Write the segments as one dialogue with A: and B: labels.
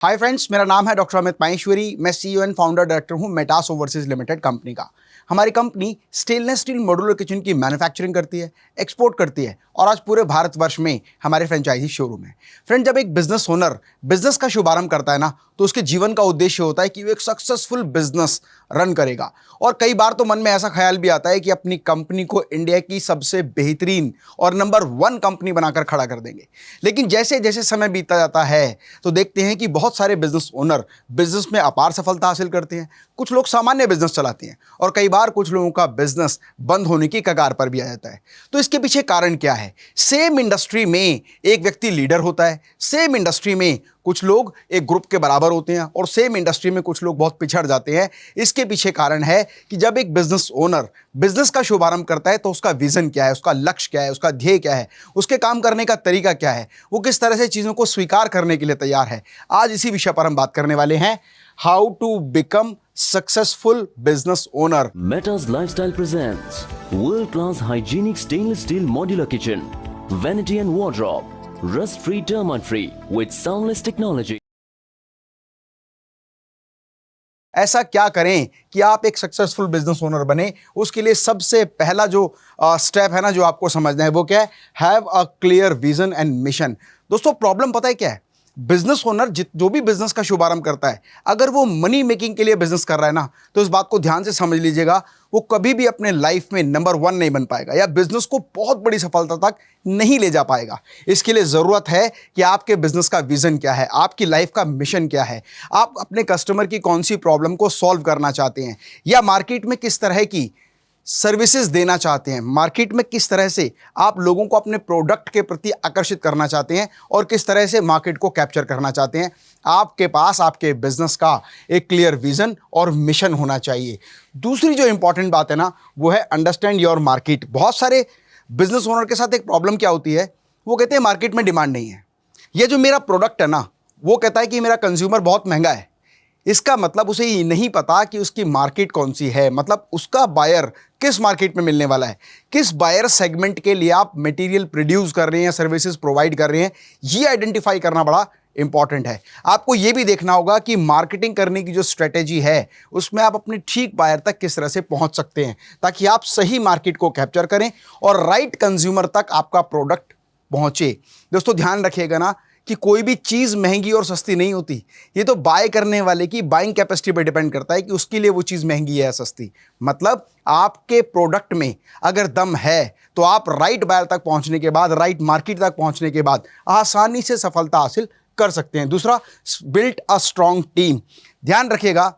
A: Hi friends, मेरा नाम है डॉक्टर अमित माहेश्वरी। मैं सीईओ एंड फाउंडर डायरेक्टर हूं मेटास ओवरसीज लिमिटेड कंपनी का। हमारी company stainless steel modular kitchen की मैन्युफैक्चरिंग करती है, एक्सपोर्ट करती है और आज पूरे भारतवर्ष में हमारे फ्रेंचाइजी शोरूम है। फ्रेंड, जब एक बिजनेस ओनर बिजनेस का शुभारंभ करता है ना, तो उसके जीवन का उद्देश्य होता है कि वो एक सक्सेसफुल बिजनेस रन करेगा। और कई बार तो मन में ऐसा ख्याल भी आता है कि अपनी कंपनी को इंडिया की सबसे बेहतरीन और नंबर 1 कंपनी बनाकर खड़ा कर देंगे। लेकिन जैसे जैसे समय बीतता जाता है तो देखते हैं कि बहुत सारे बिजनेस ओनर बिजनेस में अपार सफलता हासिल करते हैं। कुछ लोग सामान्य बिजनेस चलाते हैं और कई बार कुछ लोगों का बिजनेस बंद होने की कगार पर भी आ जाता है। तो इसके पीछे कारण क्या है? सेम इंडस्ट्री में एक व्यक्ति लीडर होता है, सेम इंडस्ट्री में कुछ लोग एक ग्रुप के बराबर होते हैं और सेम इंडस्ट्री में कुछ लोग बहुत पिछड़ जाते हैं। इसके पीछे कारण है कि जब एक बिजनेस ओनर बिजनेस का शुभारंभ करता है तो उसका विजन क्या है, उसका लक्ष्य क्या है, उसका ध्येय क्या है, उसके काम करने का तरीका क्या है, वो किस तरह से चीज़ों को स्वीकार करने के लिए तैयार है। आज इसी विषय पर हम बात करने वाले हैं, how to become successful business owner.
B: Meta's Lifestyle presents world-class hygienic stainless steel modular kitchen, vanity and wardrobe, rust-free, termite-free with soundless technology.
A: ऐसा क्या करें कि आप एक सक्सेसफुल बिजनेस ओनर बने? उसके लिए सबसे पहला जो स्टेप है ना, जो आपको समझना है, वो क्या है? Have a clear vision and mission. दोस्तों, प्रॉब्लम पता है क्या है? बिजनेस ओनर जो भी बिजनेस का शुभारंभ करता है, अगर वो मनी मेकिंग के लिए बिजनेस कर रहा है ना, तो इस बात को ध्यान से समझ लीजिएगा, वो कभी भी अपने लाइफ में नंबर 1 नहीं बन पाएगा या बिजनेस को बहुत बड़ी सफलता तक नहीं ले जा पाएगा। इसके लिए जरूरत है कि आपके बिजनेस का विजन क्या है, आपकी लाइफ का मिशन क्या है, आप अपने कस्टमर की कौन सी प्रॉब्लम को सॉल्व करना चाहते हैं या मार्केट में किस तरह की सर्विसेज देना चाहते हैं, मार्केट में किस तरह से आप लोगों को अपने प्रोडक्ट के प्रति आकर्षित करना चाहते हैं और किस तरह से मार्केट को कैप्चर करना चाहते हैं। आपके पास आपके बिजनेस का एक क्लियर विजन और मिशन होना चाहिए। दूसरी जो इंपॉर्टेंट बात है ना, वो है अंडरस्टैंड योर मार्केट। बहुत सारे बिजनेस ओनर के साथ एक प्रॉब्लम क्या होती है, वो कहते हैं मार्केट में डिमांड नहीं है। ये जो मेरा प्रोडक्ट है ना, वो कहता है कि मेरा कंज्यूमर बहुत महंगा है। इसका मतलब उसे ये नहीं पता कि उसकी मार्केट कौन सी है, मतलब उसका बायर किस मार्केट में मिलने वाला है, किस बायर सेगमेंट के लिए आप मटेरियल प्रोड्यूस कर रहे हैं, सर्विसेज प्रोवाइड कर रहे हैं। ये आइडेंटिफाई करना बड़ा इंपॉर्टेंट है। आपको ये भी देखना होगा कि मार्केटिंग करने की जो स्ट्रेटेजी है, उसमें आप अपने ठीक बायर तक किस तरह से पहुंच सकते हैं, ताकि आप सही मार्केट को कैप्चर करें और राइट कंज्यूमर तक आपका प्रोडक्ट पहुंचे। दोस्तों, ध्यान रखिएगा ना कि कोई भी चीज़ महंगी और सस्ती नहीं होती। ये तो बाय करने वाले की बाइंग कैपेसिटी पर डिपेंड करता है कि उसके लिए वो चीज़ महंगी है या सस्ती। मतलब आपके प्रोडक्ट में अगर दम है तो आप राइट बायर तक पहुंचने के बाद, राइट मार्केट तक पहुंचने के बाद आसानी से सफलता हासिल कर सकते हैं। दूसरा, बिल्ड अ स्ट्रॉन्ग टीम। ध्यान रखिएगा,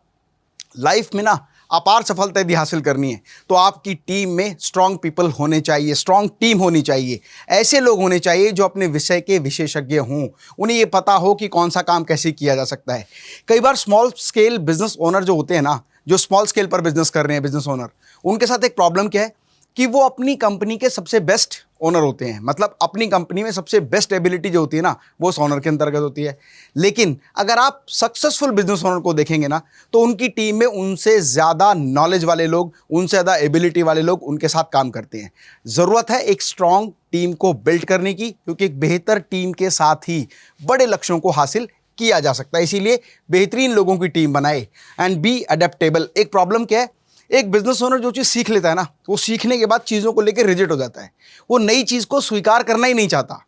A: लाइफ में ना अपार सफलता यदि हासिल करनी है तो आपकी टीम में स्ट्रांग पीपल होने चाहिए, स्ट्रांग टीम होनी चाहिए। ऐसे लोग होने चाहिए जो अपने विषय के विशेषज्ञ हों, उन्हें ये पता हो कि कौन सा काम कैसे किया जा सकता है। कई बार स्मॉल स्केल बिजनेस ओनर जो होते हैं ना, जो स्मॉल स्केल पर बिजनेस कर रहे हैं बिजनेस ओनर, उनके साथ एक प्रॉब्लम क्या है कि वो अपनी कंपनी के सबसे बेस्ट ओनर होते हैं। मतलब अपनी कंपनी में सबसे बेस्ट एबिलिटी जो होती है ना, वो उस ओनर के अंतर्गत होती है। लेकिन अगर आप सक्सेसफुल बिजनेस ओनर को देखेंगे ना, तो उनकी टीम में उनसे ज़्यादा नॉलेज वाले लोग, उनसे ज़्यादा एबिलिटी वाले लोग उनके साथ काम करते हैं। ज़रूरत है एक स्ट्रॉन्ग टीम को बिल्ड करने की, क्योंकि एक बेहतर टीम के साथ ही बड़े लक्ष्यों को हासिल किया जा सकता है। इसीलिए बेहतरीन लोगों की टीम बनाए एंड बी अडेप्टेबल। एक प्रॉब्लम क्या है, एक बिजनेस ओनर जो चीज़ सीख लेता है ना, वो सीखने के बाद चीज़ों को लेकर रिजिड हो जाता है। वो नई चीज़ को स्वीकार करना ही नहीं चाहता।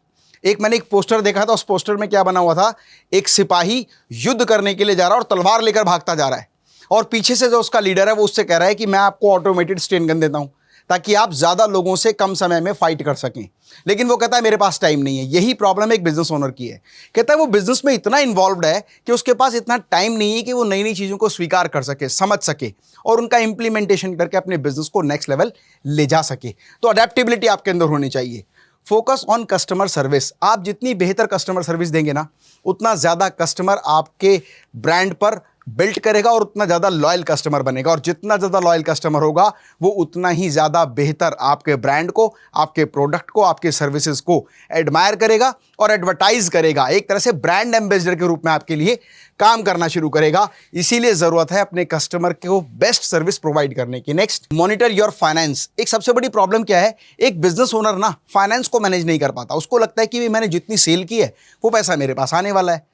A: मैंने एक पोस्टर देखा था, उस पोस्टर में क्या बना हुआ था, एक सिपाही युद्ध करने के लिए जा रहा है और तलवार लेकर भागता जा रहा है और पीछे से जो उसका लीडर है वो उससे कह रहा है कि मैं आपको ऑटोमेटेड स्टेन गन देता हूं ताकि आप ज़्यादा लोगों से कम समय में फाइट कर सकें। लेकिन वो कहता है मेरे पास टाइम नहीं है। यही प्रॉब्लम एक बिजनेस ओनर की है। कहता है वो बिजनेस में इतना इन्वॉल्व्ड है कि उसके पास इतना टाइम नहीं है कि वो नई नई चीज़ों को स्वीकार कर सके, समझ सके और उनका इंप्लीमेंटेशन करके अपने बिजनेस को नेक्स्ट लेवल ले जा सके। तो अडेप्टेबिलिटी आपके अंदर होनी चाहिए। Focus on customer service. आप जितनी बेहतर कस्टमर सर्विस देंगे ना, उतना ज़्यादा कस्टमर आपके ब्रांड पर बिल्ड करेगा और उतना ज़्यादा लॉयल कस्टमर बनेगा। और जितना ज़्यादा लॉयल कस्टमर होगा, वो उतना ही ज़्यादा बेहतर आपके ब्रांड को, आपके प्रोडक्ट को, आपके सर्विसेज को एडमायर करेगा और एडवर्टाइज करेगा। एक तरह से ब्रांड एम्बेसडर के रूप में आपके लिए काम करना शुरू करेगा। इसीलिए ज़रूरत है अपने कस्टमर को बेस्ट सर्विस प्रोवाइड करने की। Next, monitor your finance. एक सबसे बड़ी प्रॉब्लम क्या है, एक बिजनेस ओनर ना फाइनेंस को मैनेज नहीं कर पाता। उसको लगता है कि मैंने जितनी सेल की है वो पैसा मेरे पास आने वाला है।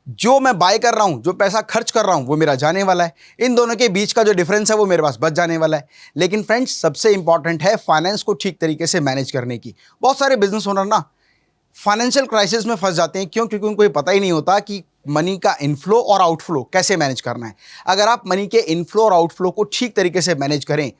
A: जो मैं बाय कर रहा हूं, जो पैसा खर्च कर रहा हूं, वो मेरा जाने वाला है। इन दोनों के बीच का जो डिफरेंस है वो मेरे पास बच जाने वाला है। लेकिन फ्रेंड्स, सबसे इंपॉर्टेंट है फाइनेंस को ठीक तरीके से मैनेज करने की। बहुत सारे बिजनेस ओनर ना फाइनेंशियल क्राइसिस में फंस जाते हैं। क्यों? क्योंकि उनको ये पता ही नहीं होता कि मनी का इनफ्लो और आउटफ्लो कैसे मैनेज करना है। अगर आप मनी के इनफ्लो और आउटफ्लो को ठीक तरीके से मैनेज करें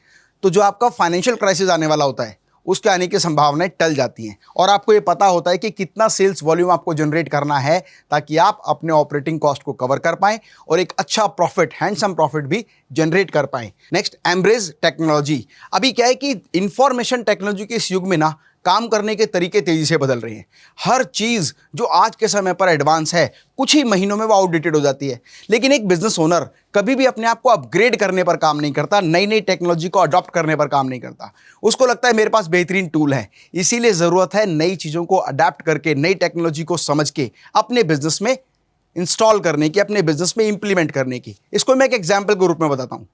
A: तो जो आपका फाइनेंशियल क्राइसिस आने वाला होता है उसके आने की संभावनाएं टल जाती हैं। और आपको ये पता होता है कि कितना सेल्स वॉल्यूम आपको जनरेट करना है ताकि आप अपने ऑपरेटिंग कॉस्ट को कवर कर पाएं और एक अच्छा प्रॉफिट, हैंडसम प्रॉफिट भी जनरेट कर पाएं। Next, embrace technology. अभी क्या है कि इंफॉर्मेशन टेक्नोलॉजी के इस युग में ना काम करने के तरीके तेजी से बदल रहे हैं। हर चीज जो आज के समय पर एडवांस है, कुछ ही महीनों में वो आउटडेटेड हो जाती है। लेकिन एक बिजनेस ओनर कभी भी अपने आप को अपग्रेड करने पर काम नहीं करता, नई नई टेक्नोलॉजी को अडॉप्ट करने पर काम नहीं करता। उसको लगता है मेरे पास बेहतरीन टूल है। इसीलिए जरूरत है नई चीजों को अडॉप्ट करके, नई टेक्नोलॉजी को समझ के अपने बिजनेस में इंस्टॉल करने की, अपने बिजनेस में इंप्लीमेंट करने की। इसको मैं एक एग्जाम्पल के रूप में बताता हूं।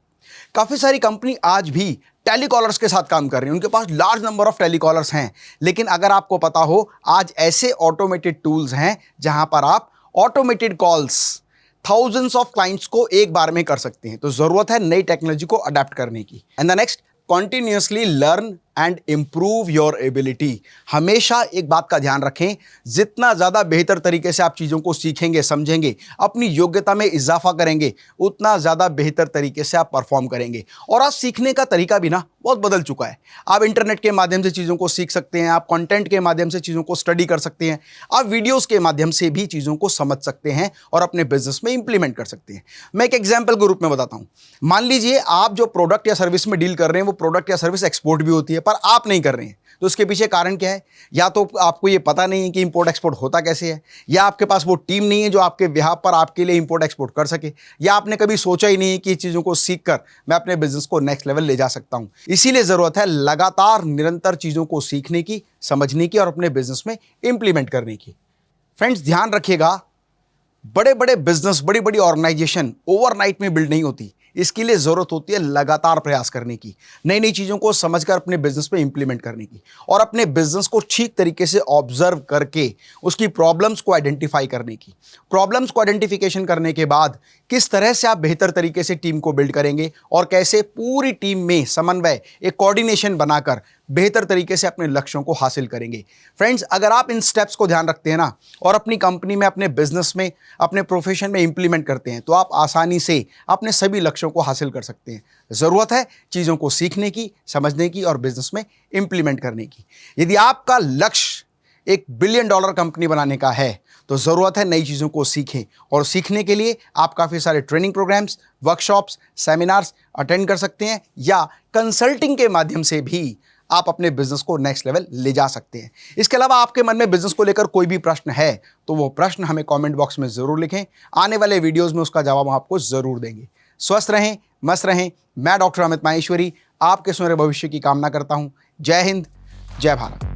A: काफी सारी कंपनी आज भी टेलीकॉलर्स के साथ काम कर रही है, उनके पास लार्ज नंबर ऑफ टेलीकॉलर्स हैं। लेकिन अगर आपको पता हो, आज ऐसे ऑटोमेटेड टूल्स हैं जहां पर आप automated calls thousands of clients को एक बार में कर सकते हैं। तो जरूरत है नई टेक्नोलॉजी को अडेप्ट करने की। And the next, continuously learn and improve your ability. हमेशा एक बात का ध्यान रखें, जितना ज़्यादा बेहतर तरीके से आप चीज़ों को सीखेंगे, समझेंगे, अपनी योग्यता में इजाफा करेंगे, उतना ज़्यादा बेहतर तरीके से आप परफॉर्म करेंगे। और आज सीखने का तरीका भी ना बहुत बदल चुका है। आप इंटरनेट के माध्यम से चीज़ों को सीख सकते हैं, आप कंटेंट के माध्यम से चीज़ों को स्टडी कर सकते हैं, आप वीडियोज़ के माध्यम से भी चीज़ों को समझ सकते हैं और अपने बिजनेस में इंप्लीमेंट कर सकते हैं। मैं एक एग्जाम्पल के रूप में बताता हूँ। मान लीजिए आप जो प्रोडक्ट या सर्विस में डील कर रहे हैं वो प्रोडक्ट या सर्विस एक्सपोर्ट भी होती है, पर आप नहीं कर रहे हैं। तो उसके पीछे कारण क्या है? या तो आपको ये पता नहीं है कि इंपोर्ट एक्सपोर्ट होता कैसे है, या आपके पास वो टीम नहीं है जो आपके बिहाफ पर आपके लिए इंपोर्ट एक्सपोर्ट कर सके, या आपने कभी सोचा ही नहीं कि चीज़ों को सीख कर मैं अपने बिजनेस को नेक्स्ट लेवल ले जा सकता हूं। इसीलिए ज़रूरत है लगातार निरंतर चीज़ों को सीखने की, समझने की और अपने बिजनेस में इंप्लीमेंट करने की। फ्रेंड्स, ध्यान रखिएगा, बड़े बड़े बिजनेस, बड़ी बड़ी ऑर्गेनाइजेशन ओवरनाइट में बिल्ड नहीं होती। इसके लिए ज़रूरत होती है लगातार प्रयास करने की, नई नई चीज़ों को समझकर अपने बिजनेस में इंप्लीमेंट करने की, और अपने बिजनेस को ठीक तरीके से ऑब्जर्व करके उसकी प्रॉब्लम्स को आइडेंटिफाई करने की। प्रॉब्लम्स को आइडेंटिफिकेशन करने के बाद किस तरह से आप बेहतर तरीके से टीम को बिल्ड करेंगे और कैसे पूरी टीम में समन्वय, एक कोऑर्डिनेशन बनाकर बेहतर तरीके से अपने लक्ष्यों को हासिल करेंगे। फ्रेंड्स, अगर आप इन स्टेप्स को ध्यान रखते हैं ना और अपनी कंपनी में, अपने बिजनेस में, अपने प्रोफेशन में इंप्लीमेंट करते हैं तो आप आसानी से अपने सभी लक्ष्यों को हासिल कर सकते हैं। ज़रूरत है चीज़ों को सीखने की, समझने की और बिजनेस में इंप्लीमेंट करने की। यदि आपका लक्ष्य $1 बिलियन कंपनी बनाने का है तो ज़रूरत है नई चीज़ों को सीखें, और सीखने के लिए आप काफ़ी सारे training programmes, workshops, seminars attend कर सकते हैं, या कंसल्टिंग के माध्यम से भी आप अपने बिजनेस को नेक्स्ट लेवल ले जा सकते हैं। इसके अलावा आपके मन में बिजनेस को लेकर कोई भी प्रश्न है तो वो प्रश्न हमें कमेंट बॉक्स में ज़रूर लिखें। आने वाले वीडियोज़ में उसका जवाब हम आपको ज़रूर देंगे। स्वस्थ रहें, मस्त रहें। मैं डॉक्टर अमित माहेश्वरी आपके सुनहरे भविष्य की कामना करता हूँ। जय हिंद, जय भारत।